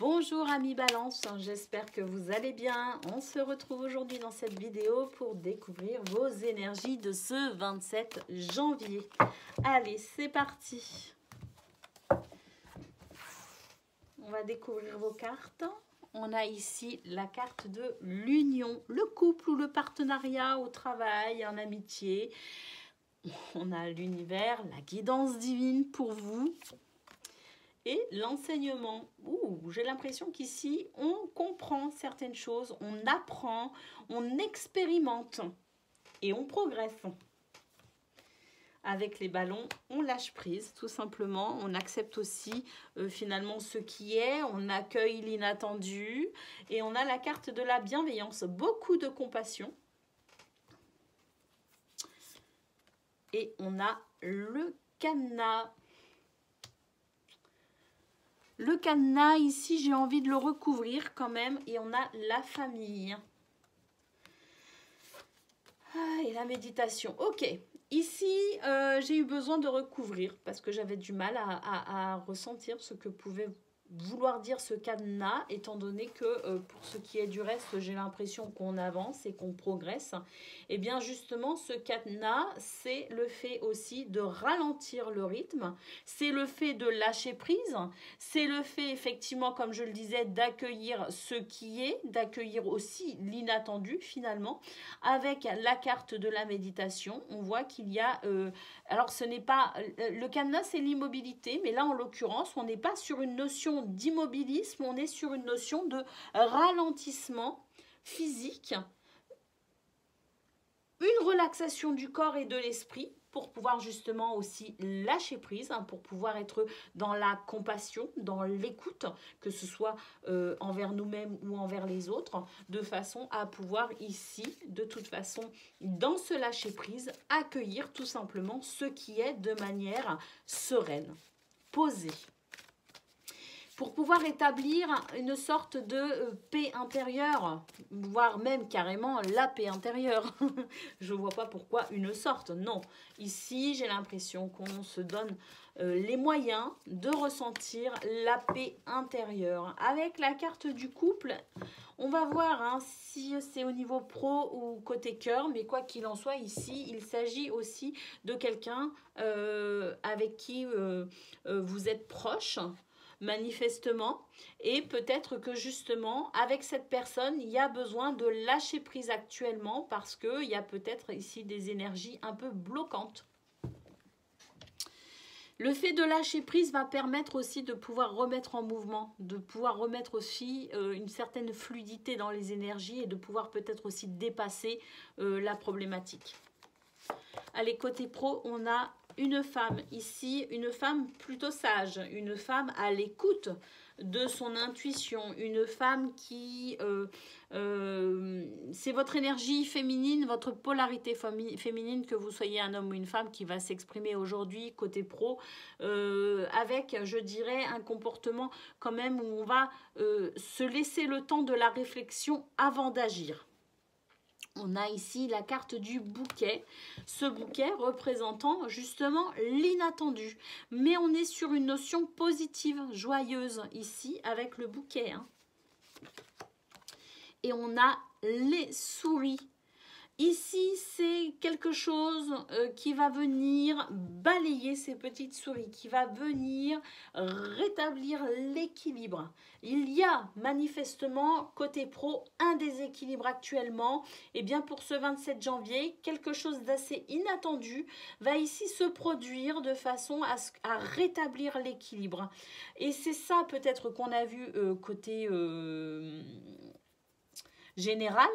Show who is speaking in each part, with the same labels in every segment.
Speaker 1: Bonjour amis Balance, j'espère que vous allez bien. On se retrouve aujourd'hui dans cette vidéo pour découvrir vos énergies de ce 27 janvier. Allez, c'est parti. On va découvrir vos cartes. On a ici la carte de l'union, le couple ou le partenariat au travail, en amitié. On a l'univers, la guidance divine pour vous. Et l'enseignement, j'ai l'impression qu'ici, on comprend certaines choses, on apprend, on expérimente et on progresse. Avec les ballons, on lâche prise, tout simplement. On accepte aussi finalement ce qui est, on accueille l'inattendu. Et on a la carte de la bienveillance, beaucoup de compassion. Et on a le cadenas. Le cadenas, ici, j'ai envie de le recouvrir quand même. Et on a la famille. Et la méditation. Ok. Ici, j'ai eu besoin de recouvrir parce que j'avais du mal à ressentir ce que pouvait vouloir dire ce cadenas, étant donné que pour ce qui est du reste, j'ai l'impression qu'on avance et qu'on progresse. Et bien justement, ce cadenas, c'est le fait aussi de ralentir le rythme, c'est le fait de lâcher prise, c'est le fait effectivement, comme je le disais, d'accueillir ce qui est, d'accueillir aussi l'inattendu finalement. Avec la carte de la méditation, on voit qu'il y a... alors ce n'est pas... Le cadenas, c'est l'immobilité, mais là en l'occurrence, on n'est pas sur une notion d'immobilisme, on est sur une notion de ralentissement physique, une relaxation du corps et de l'esprit pour pouvoir justement aussi lâcher prise, pour pouvoir être dans la compassion, dans l'écoute, que ce soit envers nous-mêmes ou envers les autres, de façon à pouvoir ici, de toute façon, dans ce lâcher prise, accueillir tout simplement ce qui est de manière sereine, posée. Pour pouvoir établir une sorte de paix intérieure, voire même carrément la paix intérieure. Je ne vois pas pourquoi une sorte, non. Ici, j'ai l'impression qu'on se donne les moyens de ressentir la paix intérieure. Avec la carte du couple, on va voir si c'est au niveau pro ou côté cœur, mais quoi qu'il en soit, ici, il s'agit aussi de quelqu'un avec qui vous êtes proche, manifestement, et peut-être que justement avec cette personne il y a besoin de lâcher prise actuellement parce qu'il y a peut-être ici des énergies un peu bloquantes. Le fait de lâcher prise va permettre aussi de pouvoir remettre en mouvement, de pouvoir remettre aussi une certaine fluidité dans les énergies et de pouvoir peut-être aussi dépasser la problématique. Allez, côté pro, on a une femme ici, une femme plutôt sage, une femme à l'écoute de son intuition, une femme qui, c'est votre énergie féminine, votre polarité féminine, que vous soyez un homme ou une femme, qui va s'exprimer aujourd'hui côté pro, avec, je dirais, un comportement quand même où on va se laisser le temps de la réflexion avant d'agir. On a ici la carte du bouquet, ce bouquet représentant justement l'inattendu. Mais on est sur une notion positive, joyeuse ici avec le bouquet. Et on a les souris. Ici, c'est quelque chose qui va venir balayer ces petites souris, qui va venir rétablir l'équilibre. Il y a manifestement, côté pro, un déséquilibre actuellement. Et bien pour ce 27 janvier, quelque chose d'assez inattendu va ici se produire de façon à rétablir l'équilibre. Et c'est ça peut-être qu'on a vu côté... général,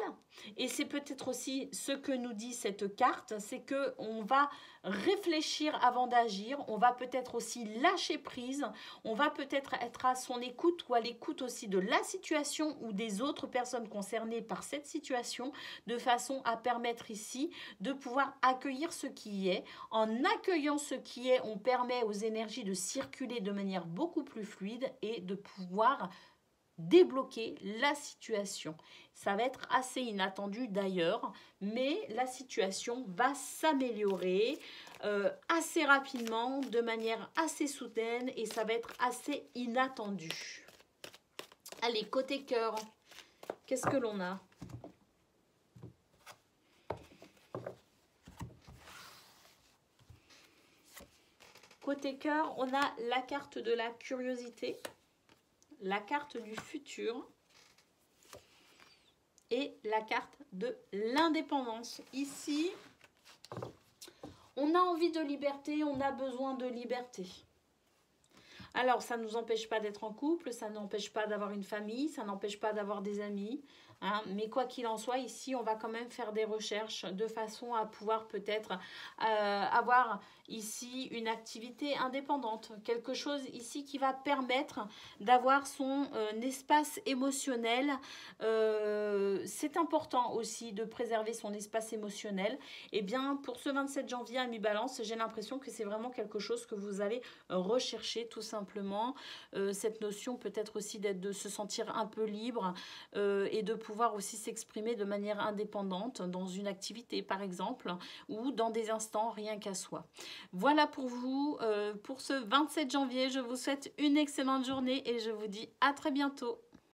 Speaker 1: et c'est peut-être aussi ce que nous dit cette carte, c'est que on va réfléchir avant d'agir, on va peut-être aussi lâcher prise, on va peut-être être à son écoute ou à l'écoute aussi de la situation ou des autres personnes concernées par cette situation, de façon à permettre ici de pouvoir accueillir ce qui est. En accueillant ce qui est, on permet aux énergies de circuler de manière beaucoup plus fluide et de pouvoir débloquer la situation. Ça va être assez inattendu d'ailleurs, mais la situation va s'améliorer assez rapidement, de manière assez soudaine, et ça va être assez inattendu. Allez, côté cœur, qu'est-ce que l'on a? Côté cœur, on a la carte de la curiosité, la carte du futur et la carte de l'indépendance. Ici, on a envie de liberté, on a besoin de liberté. Alors, ça ne nous empêche pas d'être en couple, ça n'empêche pas d'avoir une famille, ça n'empêche pas d'avoir des amis. Hein, mais quoi qu'il en soit, ici, on va quand même faire des recherches de façon à pouvoir peut-être avoir ici une activité indépendante. Quelque chose ici qui va permettre d'avoir son espace émotionnel. C'est important aussi de préserver son espace émotionnel. Et bien, pour ce 27 janvier à mi-balance, j'ai l'impression que c'est vraiment quelque chose que vous allez rechercher tout simplement. Cette notion peut-être aussi de se sentir un peu libre et de pouvoir aussi s'exprimer de manière indépendante dans une activité par exemple ou dans des instants rien qu'à soi. Voilà pour vous pour ce 27 janvier. Je vous souhaite une excellente journée et je vous dis à très bientôt.